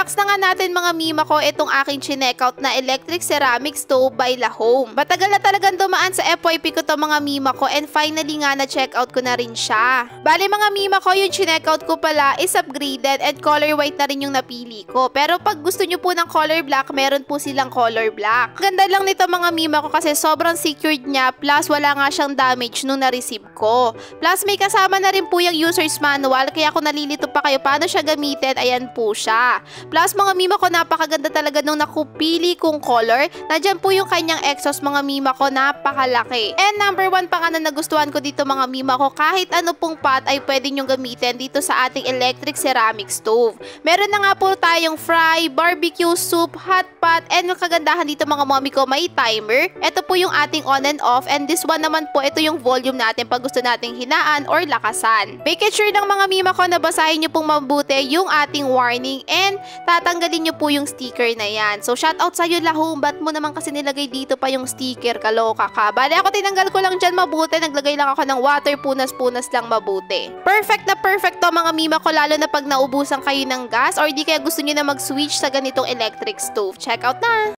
Na-unbox na nga natin mga mima ko itong aking chineckout na electric ceramic stove by Lahome. Matagal na talagang dumaan sa FYP ko to mga mima ko and finally nga na-checkout ko na rin siya. Bale mga mima ko, yung chineckout ko pala is upgraded and color white na rin yung napili ko. Pero pag gusto nyo po ng color black, meron po silang color black. Ganda lang nito mga mima ko kasi sobrang secured niya plus wala nga siyang damage nung na-receive ko. Plus may kasama na rin po yung user's manual kaya kung nalilito pa kayo paano siya gamitin, ayan po siya. Plus mga mima ko, napakaganda talaga nung nakupili kong color. Nandyan po yung kanyang exhaust mga mima ko, napakalaki. And number 1 pa nga na nagustuhan ko dito mga mima ko, kahit ano pong pot ay pwede nyong gamitin dito sa ating electric ceramic stove. Meron na nga po tayong fry, barbecue, soup, hot pot, and yung kagandahan dito mga mommy ko, may timer. Ito po yung ating on and off, and this one naman po, ito yung volume natin pag gusto nating hinaan or lakasan. Make sure lang mga mima ko na basahin nyo pong mabuti yung ating warning and tatanggalin nyo po yung sticker na yan. So shoutout sa'yo Lahome, ba't mo naman kasi nilagay dito pa yung sticker, kaloka ka. Bale ako tinanggal ko lang dyan mabuti, naglagay lang ako ng water, punas-punas lang mabuti. Perfect na perfect to mga mima ko, lalo na pag naubusan kayo ng gas or di kaya gusto nyo na mag-switch sa ganitong electric stove. Check out na!